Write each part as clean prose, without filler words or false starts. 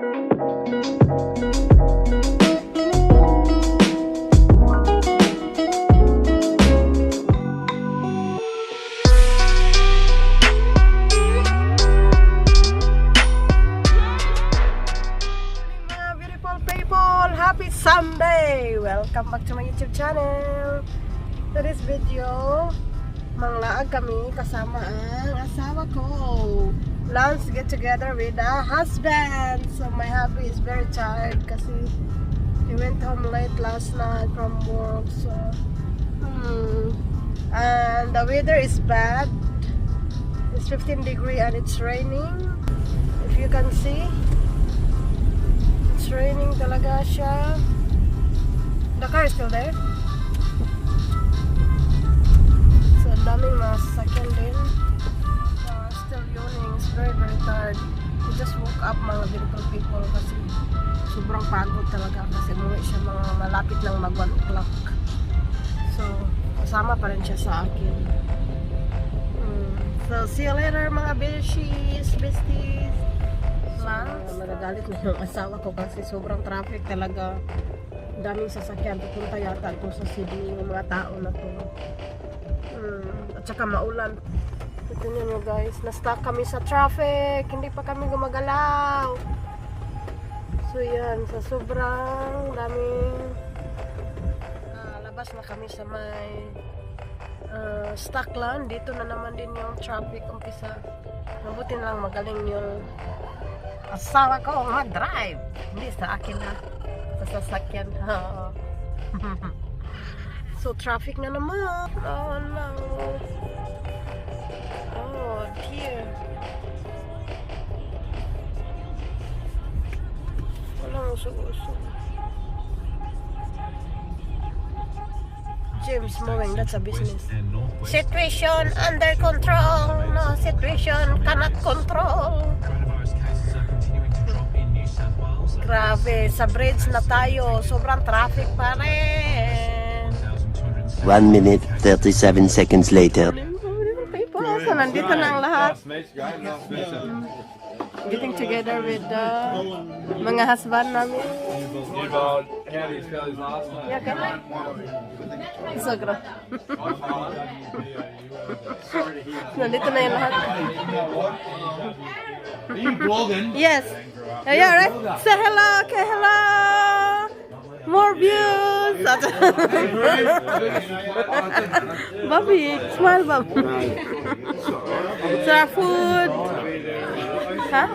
Happy Sunday! Welcome back to my YouTube channel. Today's video, manglaag kami kasama ang asawa ko. Lunch get together with a husband. So my hubby is very tired kasi he went home late last night from work. So and the weather is bad. It's 15 degrees and it's raining. If you can see, it's raining talaga siya. The car is still there. So, daming mga sasakyan din. Still yawning. It's very tired. We just woke up mga beautiful people kasi sobrang pagod talaga kasi umuwi siya mga malapit lang mag 1 o'clock. So, kasama pa rin siya sa akin. So, see you later mga besties. Nagagalit na yung asawa ko kasi sobrang traffic talaga. Daming sasakyan, pupunta yata ito sa Sydney yung mga tao na to. At saka maulan. Ito nyo guys, na-stuck kami sa traffic, hindi pa kami gumagalaw. So yan, sa sobrang daming labas na kami sa may stuck lang. Dito na naman din yung traffic umpisa. Mabuti na lang magaling yung asawa ko mag-drive, hindi sa akin na sa sasakyan. So traffic na naman. Oh no. Oh dear. Walang usog-usog. James mowing, that's a business. Situation under control. No situation cannot control. Grabe, sa bridge na tayo. Sobrang traffic pa rin. 1 minute, 37 seconds later. People, so nandito na ang lahat. Getting together with the mga husband namin. Yeah, okay. So, grabe. Nandito na yung lahat. Are you vlogging? Yes. Are you alright? Say hello. Okay, hello. More views. Bobby, smile, Bob. Sarap food. Huh?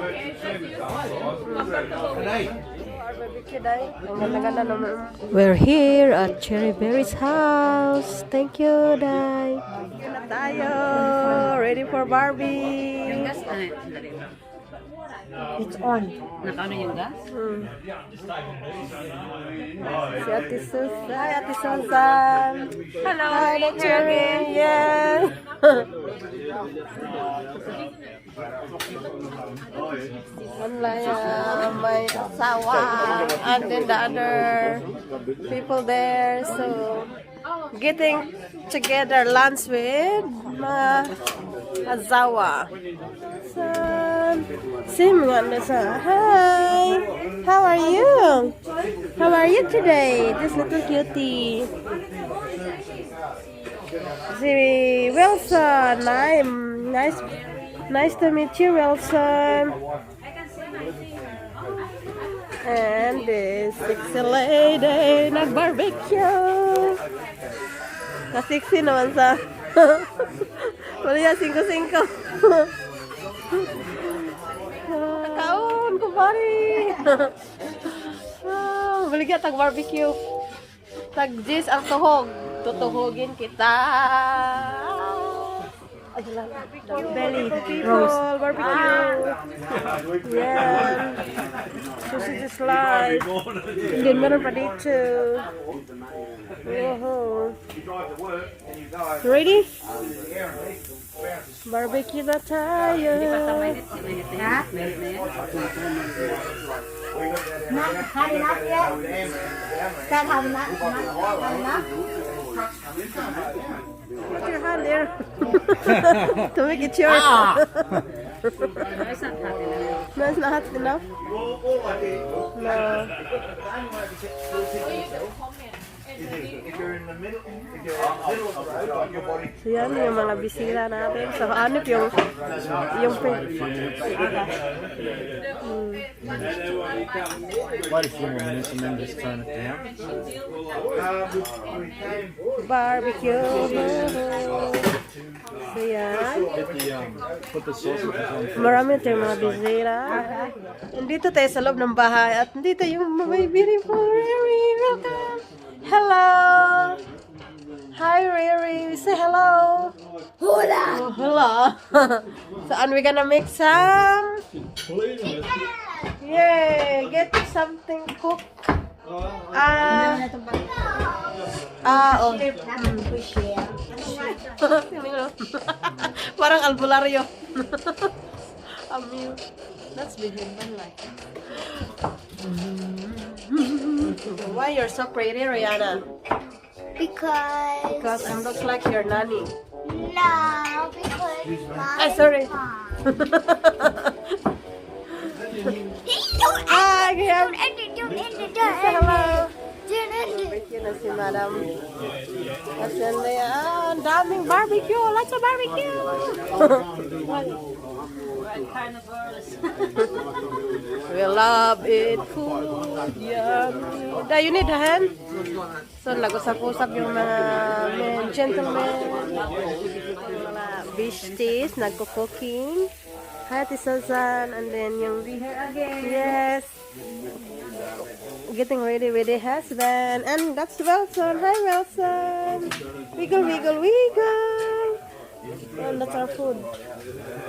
We're here at Cherry Berry's house. Thank you, Day. Here na tayo. Ready for Barbie. It's on. Nakaano yung gas? Si Ate Susan. Hi, Ate Susan. Hello. Hi, the Cherry. Yeah. My asawa and then the other people there. So, getting together lunch with my asawa. So, same one. Hi. How are you? How are you today? This little cutie. Si Wilson. Nice to meet you, Wilson. And this sexy lady nag-barbecue. Ka-sexy naman sa. Wala yan, 5-5. Kaon, kumari. Baligyan tag-barbecue. Tag-jis ang tuhog. Tutuhogin kita. Belly roast. Barbecue. Yan. Sausage slice. And then meron pa dito. Ready? Barbecue na tayo. Ha? Had enough yet? Can't have enough? Put your hand there. To make it yours. It's not hot enough. No, it's not hot enough. No. So yan yung mga bisita natin. So hanip yung Quite a few more minutes and then just turn it down. barbecue. So yan. Put the sausages on. Marami tayong mga bisita. Nandito tayo sa loob ng bahay at nandito yung may beautiful Riri. Welcome. Hello. Hi Riri. Say hello. Hola. Oh, hello. So and we're gonna make some. Yay! Get something cooked. Oh. Parang albularyo. Amil. That's big one like. Why you're so pretty, Rihanna? Because I look like your nanny. No, because Ah, sorry. Hi, Graham. Say hello. Barbecue na si Madam. Kasi ang daming barbecue. Lots of barbecue. We love it. Food. Yummy. Da, you need a hand? So, nag-usap-usap yung mga men, gentlemen. Mga beasties, nagko-cooking. Hi, Ate Susan. And then yung... Yes. Getting ready with the husband. And that's Wilson. Hi, Wilson. Wiggle, wiggle, wiggle. And that's our food.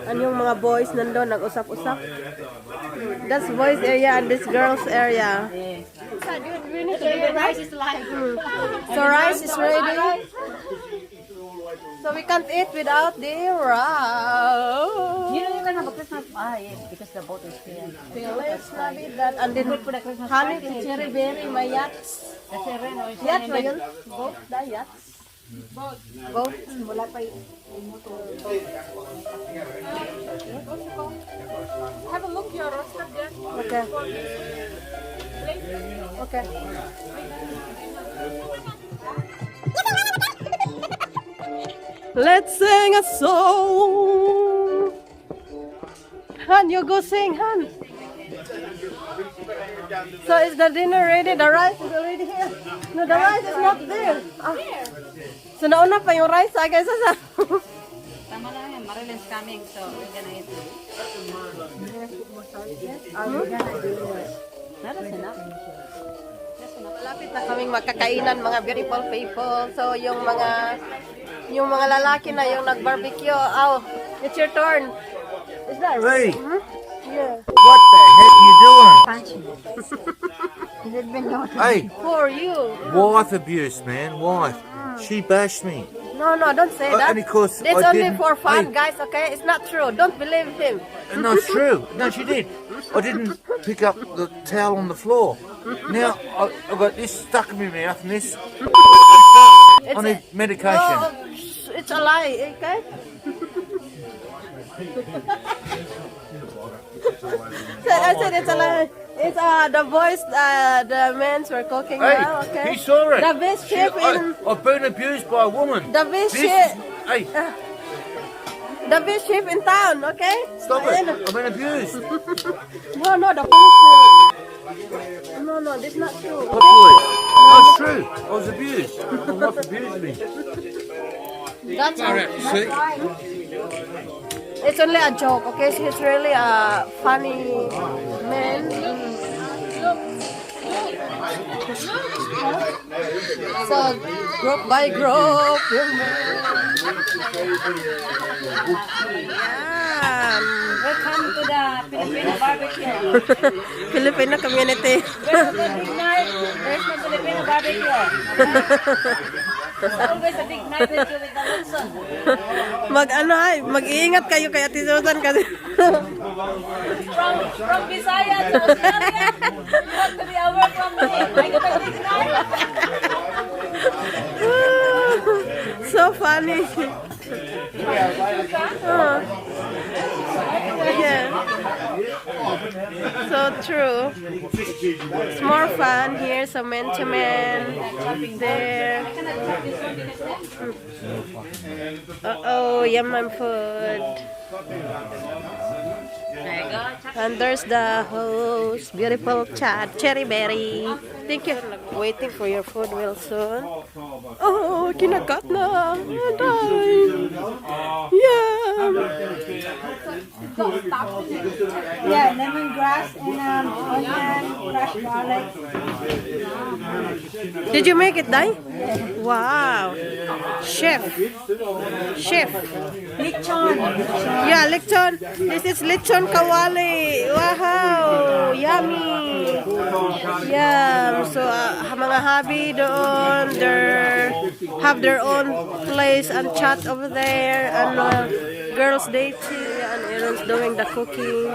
And yung mga boys nandun, nag-usap-usap. That's boys area and this girls area. Rice is live. So rice is ready. So we can't eat without the rice. You can have a Christmas pie because the boat is here. Let's have it that. And then honey, cherry berry, my yachts. Kasi rin, Yachts ba yun? Both, the yachts. Both. Wala pa yun. Have a look, your roasted there. Okay. Okay. Let's sing a song. Han, you go sing, Han. So is the dinner ready? The rice is already here. No, the rice is not there. Ah. So nauna pa yung rice, guys. Tama lang yan. Marilyn's coming, so we're gonna eat. That's enough. Malapit na kaming magkakainan, mga beautiful people. So yung mga lalaki na yung nag-barbecue. Oh, it's your turn. Is that Hey, Yeah. what the heck you doing? Hey, For you. wife abuse, man, wife. She bashed me. No, don't say that. And of course, It's I only didn't- for fun, Hey. guys, okay? It's not true. Don't believe him. No, it's true. No, she did. I didn't pick up the towel on the floor. Now, I've got this stuck in my mouth and this. I need medication. Oh, it's a lie, okay? I said it's a lie. It's the boys, the men were cooking Hey, now, okay? he saw it. The best chef in I've been abused by a woman. the best This, chef, hey, the best chef in town, okay? stop it. And- I've been abused. No, the police will. No, this is not true. What police? That's true. I was abused. My wife abused me. That's See? It's only a joke, okay? He's really a funny man. So, group by group. Yan. Welcome to the Filipino barbecue. Filipino community. Where's the big night? Where's the Filipino barbecue? Always a big night with you with the Wilson. Mag-iingat kayo kay Ate Susan kasi From Visayas to Australia. You have to be aware from me. I got a big night. so funny. Yeah. So true. It's more fun here, so man to man. There. Uh-oh, yum food. And there's the host, beautiful chat, Cherry Berry. Thank you. Waiting for your food real soon. Oh, kinagat na. Dahil. Yeah. Yeah, lemongrass and onion, crushed garlic. Did you make it, Dai? Wow. Chef. Lechon. Yeah, lechon. This is lechon kawali. Wow. Yummy. Yum. So, mga hobby doon, have their own place and chat over there. And girls dating. And Aaron's doing the cooking.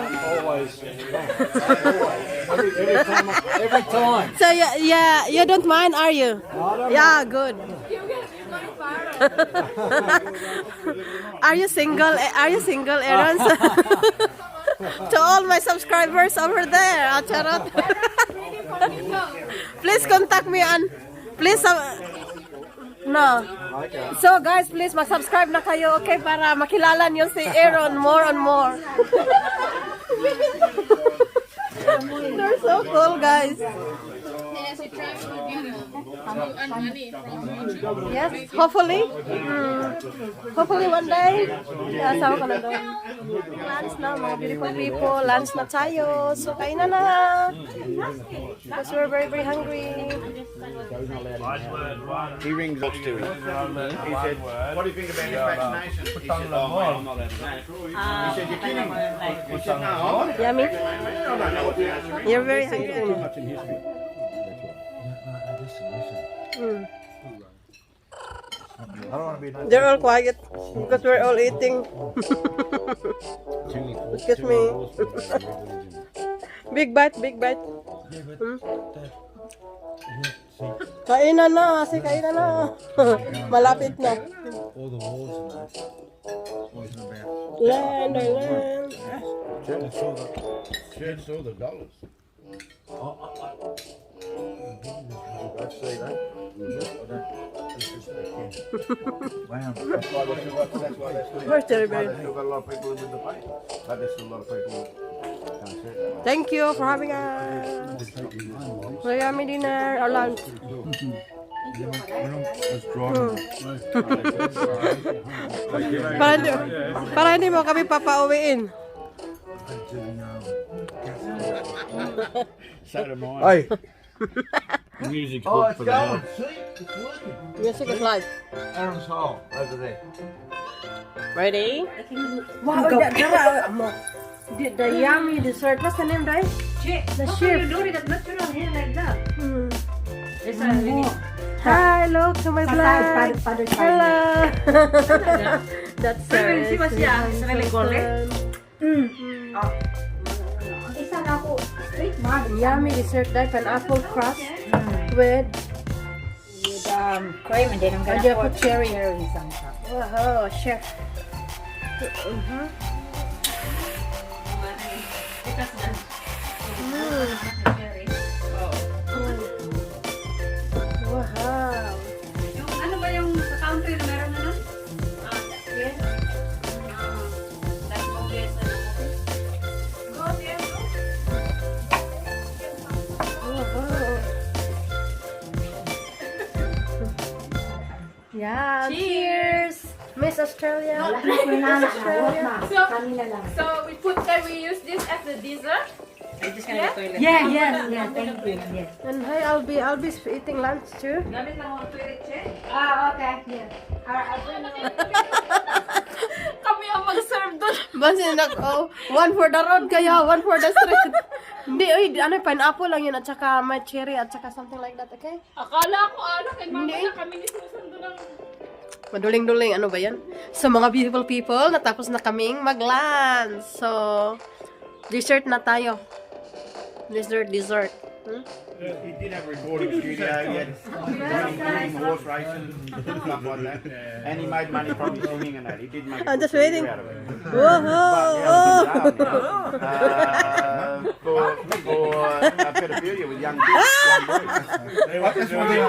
Every time. So, yeah, you don't mind, are you? Yeah, good. Are you single? Are you single, Aaron? To all my subscribers over there, Charot. Please contact me on. Please, no. So guys, please mag-subscribe na kayo, okay? Para makilala niyo si Aaron more and more. They're so cool, guys. Yes, hopefully. Hopefully one day. Asawa ko na doon. Lunch na, mga beautiful people. Lunch na tayo. So, kain na na. Because we're very, very hungry. He rings up to him. He said, what do you think about your vaccination? He said, oh, mate, I'm not allowed to know. He said, you're kidding me. He said, no, I'm Yummy. I don't know what the answer is. You're very hungry. Much in history. I don't want to be no. They're all quiet because we're all eating. Excuse me. Big bite, big bite. Kainan na, kasi kainan na. Malapit na. All the walls and that. Wasn't about. Land. Church saw the dollars. I see that. Wow. That's why they Where's Cherry Berry? still got a lot of people in the fight. But there's still a lot of people can't see it. Thank you for having us. Yummy dinner or lunch. Para hindi mo kami papauwiin. Hey. Music's Oh, good it's for the going. house. See? It's working. Music is live. Aaron's hole over there. Ready? Wow, the yummy dessert. What's the name, guys? The chef. Hi, look to my vlog. Hello. That's yummy dessert. That pineapple crust with Cream and then I'm and gonna you put cherry. cherries on top. Wow, chef. Wow. Ano ba yung sa country na meron na nun? Yes. That's okay. Yeah. Cheers. Miss Australia. So we put that we use this as a dessert. Yeah, thank you. Yes. And hey, I'll be eating lunch too. Gamit lang ang toilet chair. Okay. Yeah. Kami ang mag-serve doon. Basin ako, one for the road kaya, one for the street. Hindi, oy, ano, pineapple lang yun at saka may cherry at saka something like that, okay? Akala ko kay mama Hindi. na kami ni susundo ng Maduling-duling, ano ba yan? So, mga beautiful people, natapos na kaming mag-lunch. So, dessert na tayo. Dessert. He did have a recording studio. He had running horse racing and stuff like that. And he made money from his singing and that. He did make a I'm good just waiting. career out of it. Whoa! For pedophilia with young boys. That's one thing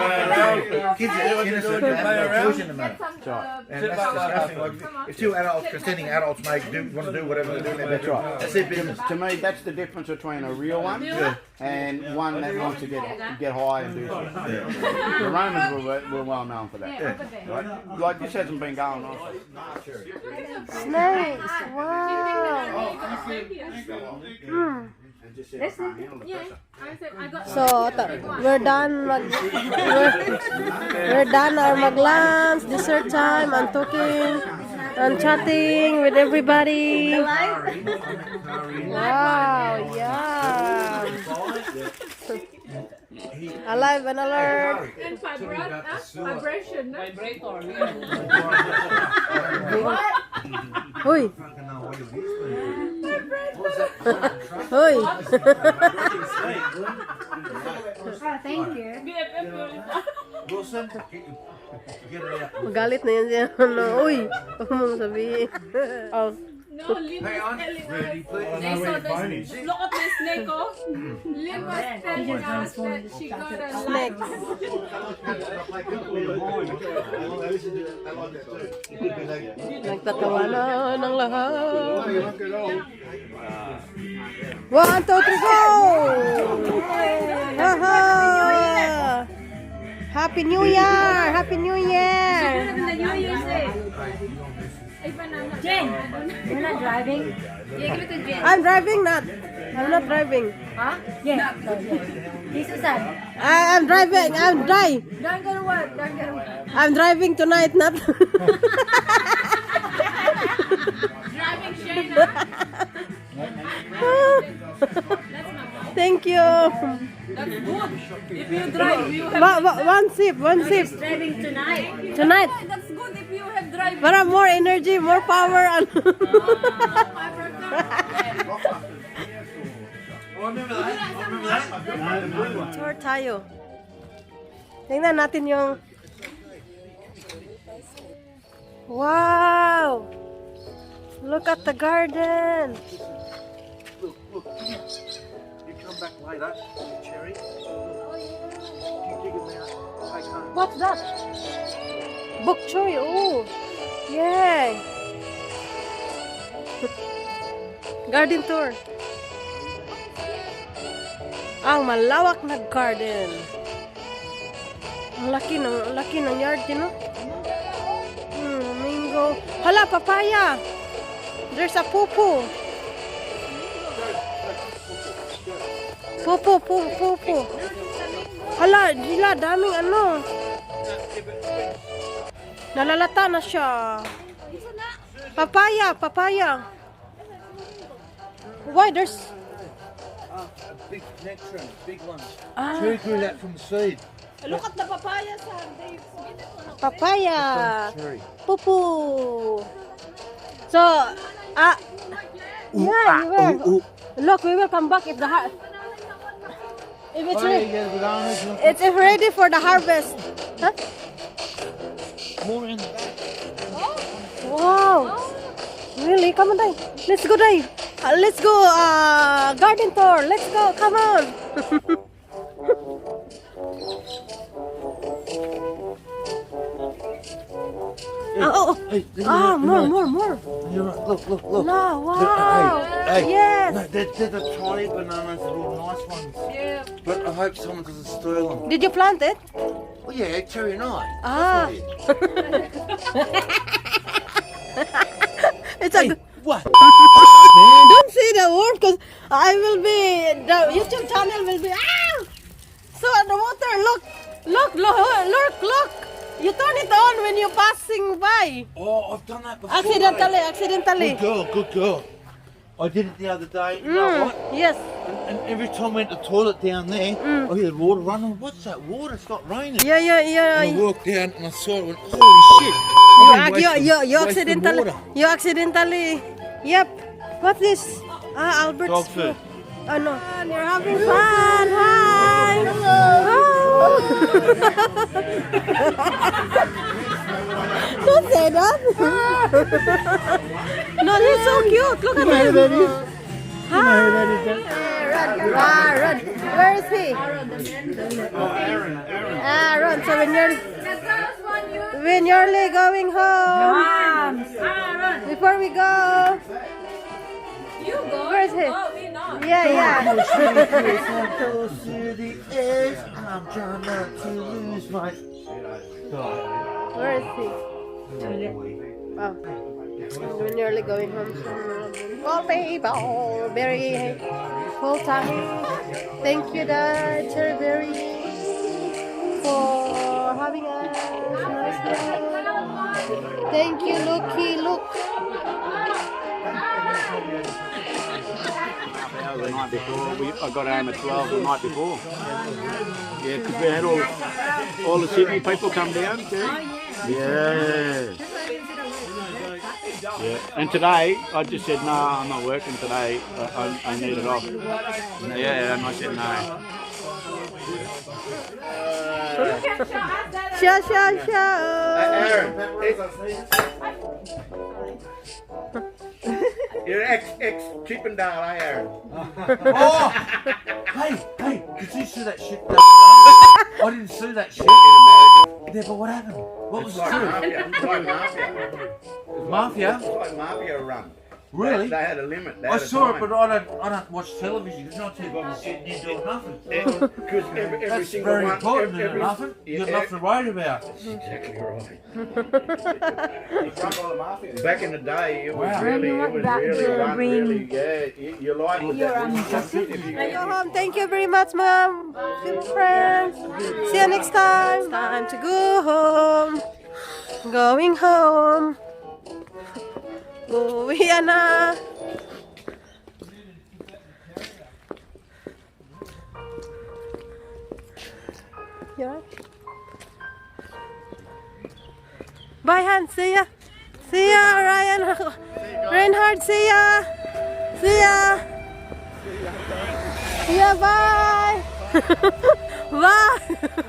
kids are innocent and they're pushing them out. And that's disgusting. Like, if two adults, consenting adults want to do whatever they're doing, that's right. That's their business. To me, that's the difference between a real one and one that wants to get high and do shit. The Romans were well known for that. Right? Like this hasn't been going on. Snakes! Wow! So, we're done we're done our mag-lunch, dessert time, and talking and chatting with everybody. Wow, yeah. Alive and alert. And vibration, no? Huy. Huy. Thank you. BFF yun. Wilson, Magalit na yan siya. Ano, uy. Huwag mo sabihin. Oh. No, Lim was telling ready, us. please. They saw this. Look at the snake, oh. Lim was telling us that she got a Snake. Nagtatawanan ng lahat. 1, 2, 3, go! Haha! Happy New Year! Happy New Year! Jen, you're not driving? I'm driving, not. I'm not driving. Huh? Yeah. This is Susan. I'm driving. I'm driving. Don't go to work. Don't go to work. I'm driving tonight, not. driving Shayna. Thank you. That's good. If you drive, you have One sip. He's driving tonight. Tonight. that's good if you have driving. Para more energy, more power. And tour tayo. Tingnan natin yung... Wow! Look at the garden. look. You come back later, Cherry. You dig them out, take home. What's that? Bok choy. Oh, yeah. Garden tour. Ang malawak na garden. Ang laki ng yard din, no? Mango. Hala, papaya. There's a pupu. Pupu. Hala, gila, daming ano. Nalalata na siya. Papaya. Why there's... Big nectarine, big ones. Ah. Cherry grew that from seed. Look at the papaya, son. Papaya. Cherry. Pupu. So, yeah, you will. Look, we will come back if the if it's ready. It's ready for the harvest. Huh? More in the back. Wow. Really? Come on, Dai. Let's go, Dai. Let's go garden tour. Let's go. Come on. More. You're right. Look. No, wow. Hey, Yes. no, they're the tiny bananas, the little nice ones. Yeah. But I hope someone doesn't steal them. Did you plant it? Oh yeah, Cherry and I. Ah. It's a... What? Don't say the word because I will be... The YouTube channel will be... Ah! So the water, look. You turn it on when you're passing by. Oh, I've done that before. Accidentally. Good girl. I did it the other day. You know what? Yes. And every time I went to the toilet down there, I hear the water running. What's that water? It's not raining. Yeah. And I walked down and I saw it and went, holy shit. You accidentally. Yep. What's this? Albert. Dog food. Oh no. You're having fun. Hi. Don't say that. No, he's so cute. Look at him. Hi. Run. Where is he? Aaron. So when you're going home, before we go, You go. Where is he? Oh, we not. yeah. Close to the edge, I'm trying not to lose my. Where is he? Oh. We're nearly going home. Oh, baby, very full time. Thank you, Dad, Cherryberry, for having us. Thank you, Looky, look. The night before, I got home at 12 the night before. Yeah, because we had all the Sydney people come down too. Yeah. Yeah. And today, I just said, no, I'm not working today. I need it off. Yeah, and I said no. Show. Aaron, you're ex Chippendale, eh, Aaron? Oh! Hey, did you see that shit? I didn't see that shit. Yeah, but what happened? What was It's like true? mafia. It's like mafia. Mafia? It's like mafia run. Really? They had a limit. They I had a saw it, time. but I don't watch television. It's not too good sitting here doing nothing. Because every That's single very one, important, isn't it, nothing? yeah, You've got nothing to worry about. That's exactly right. Back in the day, it was Wow. really, you like You're I go home. Thank you very much, Mom. Friends. See you next time. Time to go home. Going home. Uwi na. You alright? Bye, Han. See ya. See ya, Ryan. Reinhard, see ya. See ya. See ya, bye. Bye.